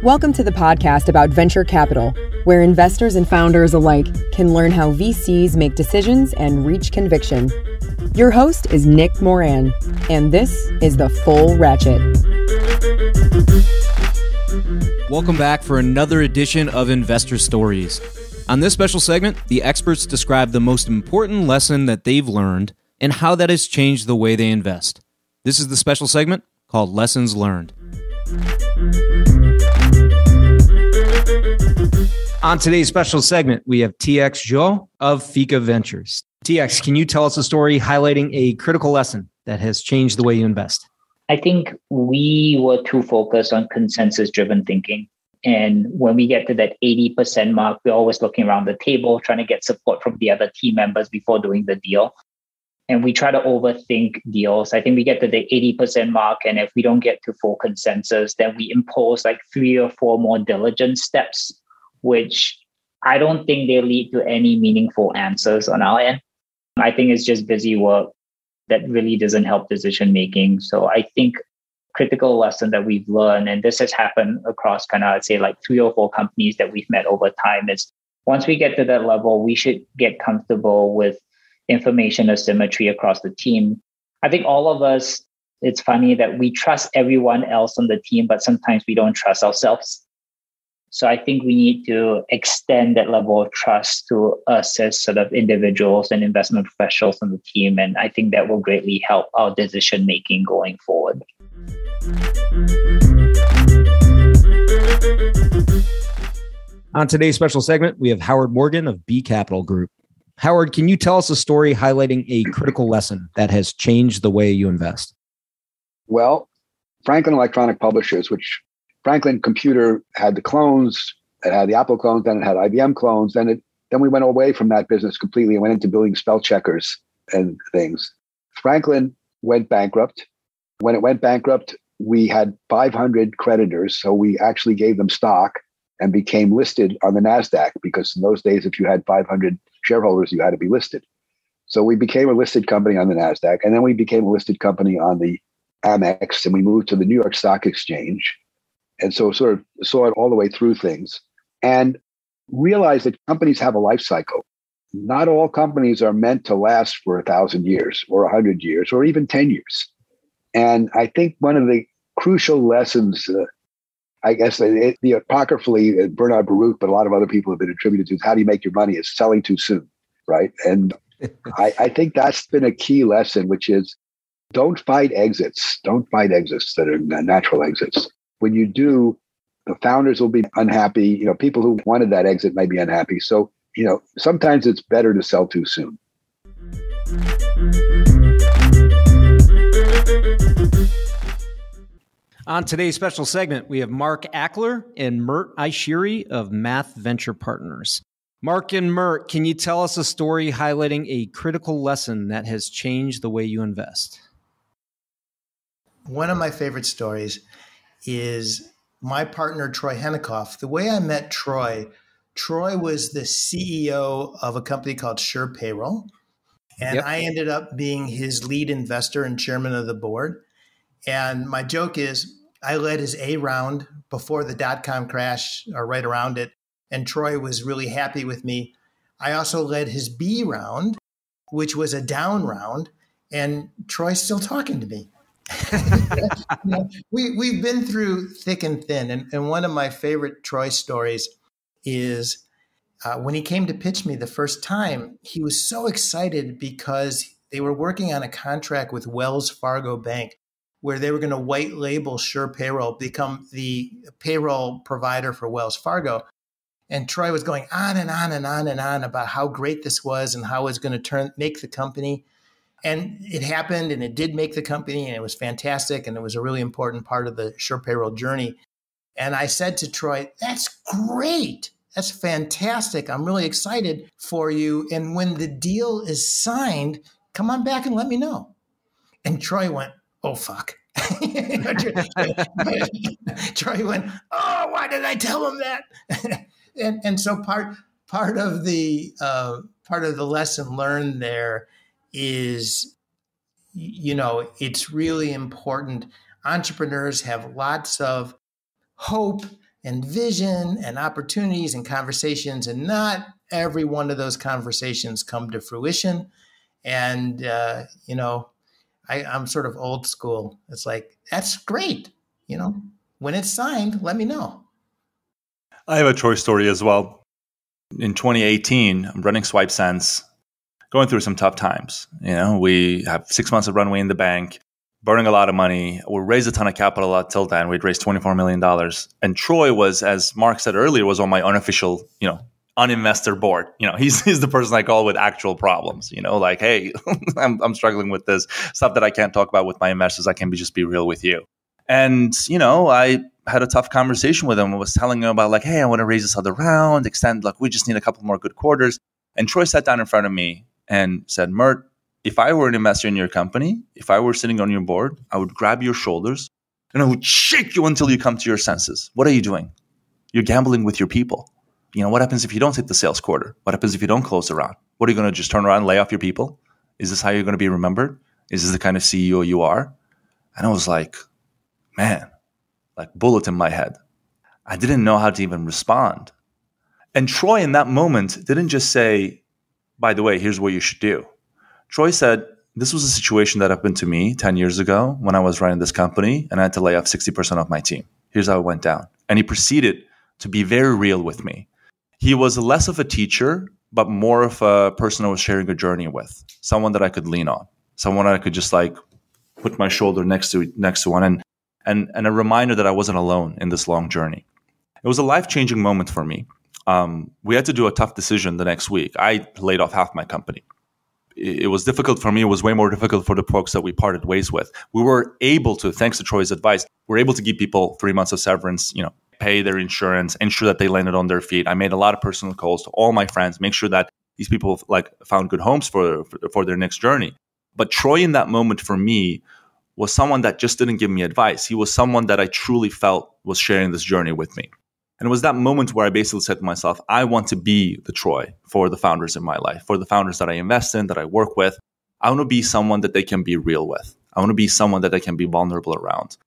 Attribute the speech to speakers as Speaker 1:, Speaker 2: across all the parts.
Speaker 1: Welcome to the podcast about venture capital, where investors and founders alike can learn how VCs make decisions and reach conviction. Your host is Nick Moran, and this is The Full Ratchet.
Speaker 2: Welcome back for another edition of Investor Stories. On this special segment, the experts describe the most important lesson that they've learned and how that has changed the way they invest. This is the special segment called Lessons Learned. On today's special segment, we have TX Zhuo of Fika Ventures. TX, can you tell us a story highlighting a critical lesson that has changed the way you invest?
Speaker 3: I think we were too focused on consensus-driven thinking. And when we get to that 80% mark, we're always looking around the table, trying to get support from the other team members before doing the deal. And we try to overthink deals. I think we get to the 80% mark, and if we don't get to full consensus, then we impose like 3 or 4 more diligence steps, which I don't think they lead to any meaningful answers on our end. I think it's just busy work that really doesn't help decision making. So I think critical lesson that we've learned, and this has happened across I'd say like 3 or 4 companies that we've met over time, is once we get to that level, we should get comfortable with information asymmetry across the team. I think all of us, it's funny that we trust everyone else on the team, but sometimes we don't trust ourselves. So I think we need to extend that level of trust to us as sort of individuals and investment professionals on the team. And I think that will greatly help our decision making going forward.
Speaker 2: On today's special segment, we have Howard Morgan of B Capital Group. Howard, can you tell us a story highlighting a critical lesson that has changed the way you invest?
Speaker 4: Well, Franklin Electronic Publishers, which Franklin Computer had the clones, it had the Apple clones, then it had IBM clones, then we went away from that business completely and went into building spell checkers and things. Franklin went bankrupt. When it went bankrupt, we had 500 creditors, so we actually gave them stock and became listed on the NASDAQ, because in those days, if you had 500 shareholders, you had to be listed. So we became a listed company on the NASDAQ, and then we became a listed company on the Amex, and we moved to the New York Stock Exchange. And so sort of saw it all the way through things and realized that companies have a life cycle. Not all companies are meant to last for 1,000 years or 100 years or even 10 years. And I think one of the crucial lessons, I guess the apocryphally Bernard Baruch, but a lot of other people have been attributed to, is how do you make your money, is selling too soon, right? And I think that's been a key lesson, which is don't fight exits. Don't fight exits that are natural exits. When you do, the founders will be unhappy. People who wanted that exit may be unhappy. So, sometimes it's better to sell too soon.
Speaker 2: On today's special segment, we have Mark Achler and Mert Iseri of Math Venture Partners. Mark and Mert, can you tell us a story highlighting a critical lesson that has changed the way you invest?
Speaker 5: One of my favorite stories is my partner, Troy Henikoff. The way I met Troy was the CEO of a company called Sure Payroll. And I ended up being his lead investor and chairman of the board. And my joke is I led his A round before the dot-com crash or right around it. And Troy was really happy with me. I also led his B round, which was a down round. And Troy's still talking to me. We've been through thick and thin. And one of my favorite Troy stories is when he came to pitch me the first time, he was so excited because they were working on a contract with Wells Fargo Bank where they were going to white label Sure Payroll, become the payroll provider for Wells Fargo. And Troy was going on and on and on and on about how great this was and how it was going to make the company. And it happened, and it did make the company, and it was fantastic, and it was a really important part of the Sure Payroll journey. And I said to Troy, "That's great. That's fantastic. I'm really excited for you. And when the deal is signed, come on back and let me know." And Troy went, "Oh, fuck." Troy went, "Oh, why did I tell him that?" and so part of the lesson learned there is, it's really important. entrepreneurs have lots of hope and vision and opportunities and conversations, and not every one of those conversations come to fruition. And, I'm sort of old school. It's like, that's great. When it's signed, let me know.
Speaker 6: I have a Troy story as well. In 2018, I'm running Swipe Sense, going through some tough times. We have 6 months of runway in the bank, burning a lot of money. We raised a ton of capital till then. We'd raised $24 million. And Troy was, as Mark said earlier, was on my unofficial, uninvestor board. He's the person I call with actual problems, like, hey, I'm struggling with this stuff that I can't talk about with my investors. I can just be real with you. And, I had a tough conversation with him. I was telling him about like, hey, I want to raise this other round, extend, like, we just need a couple more good quarters. And Troy sat down in front of me and said, Mert, if I were an investor in your company, if I were sitting on your board, I would grab your shoulders and I would shake you until you come to your senses. What are you doing? You're gambling with your people. What happens if you don't hit the sales quarter? What happens if you don't close the round? What are you going to just turn around and lay off your people? Is this how you're going to be remembered? Is this the kind of CEO you are? And I was like, man, like bullet in my head. I didn't know how to even respond. And Troy in that moment didn't just say, by the way, here's what you should do. Troy said, this was a situation that happened to me 10 years ago when I was running this company and I had to lay off 60% of my team. Here's how it went down. And he proceeded to be very real with me. He was less of a teacher, but more of a person I was sharing a journey with, someone that I could lean on, someone I could just like put my shoulder next to one and a reminder that I wasn't alone in this long journey. It was a life-changing moment for me. We had to do a tough decision the next week. I laid off half my company. It was difficult for me. It was way more difficult for the folks that we parted ways with. We were able to, thanks to Troy's advice, we're able to give people 3 months of severance, pay their insurance, ensure that they landed on their feet. I made a lot of personal calls to all my friends, make sure that these people found good homes for their next journey. But Troy in that moment for me was someone that just didn't give me advice. He was someone that I truly felt was sharing this journey with me. And it was that moment where I basically said to myself, I want to be the Troy for the founders in my life, for the founders that I invest in, that I work with. I want to be someone that they can be real with. I want to be someone that they can be vulnerable around.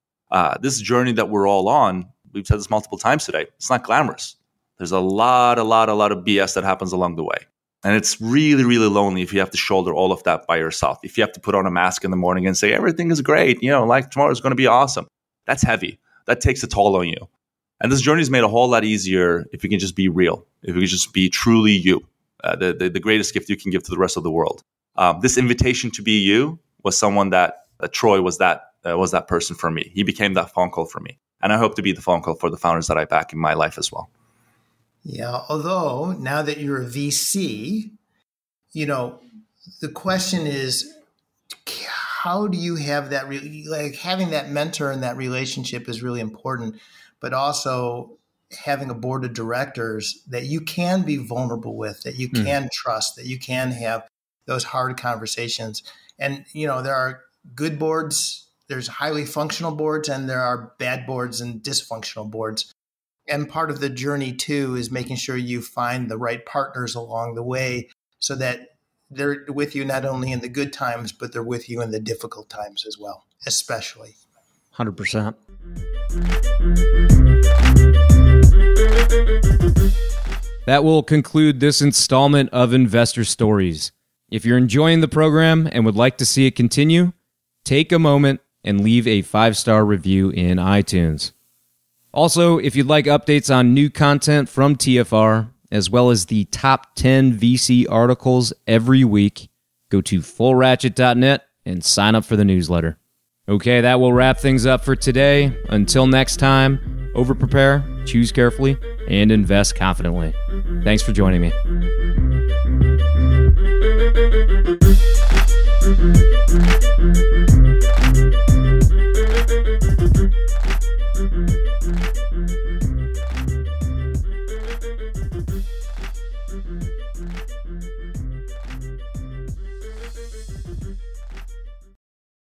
Speaker 6: This journey that we're all on, we've said this multiple times today, it's not glamorous. There's a lot of BS that happens along the way. And it's really, really lonely if you have to shoulder all of that by yourself. If you have to put on a mask in the morning and say, everything is great, like tomorrow is going to be awesome. That's heavy. That takes a toll on you. And this journey is made a whole lot easier if you can just be real, if you can just be truly you, the greatest gift you can give to the rest of the world. This invitation to be you was someone that Troy was that person for me. He became that phone call for me. And I hope to be the phone call for the founders that I back in my life as well.
Speaker 5: Yeah, although now that you're a VC, the question is, how do you have that, having that mentor and that relationship is really important, but also having a board of directors that you can be vulnerable with, that you can trust, that you can have those hard conversations. And, there are good boards, there's highly functional boards, and there are bad boards and dysfunctional boards. And part of the journey, too, is making sure you find the right partners along the way so that they're with you not only in the good times, but they're with you in the difficult times as well, especially.
Speaker 2: 100%. That will conclude this installment of Investor Stories. If you're enjoying the program and would like to see it continue, take a moment and leave a 5-star review in iTunes. Also, if you'd like updates on new content from TFR, as well as the top 10 VC articles every week, go to fullratchet.net and sign up for the newsletter. Okay, that will wrap things up for today. Until next time, over-prepare, choose carefully, and invest confidently. Thanks for joining me.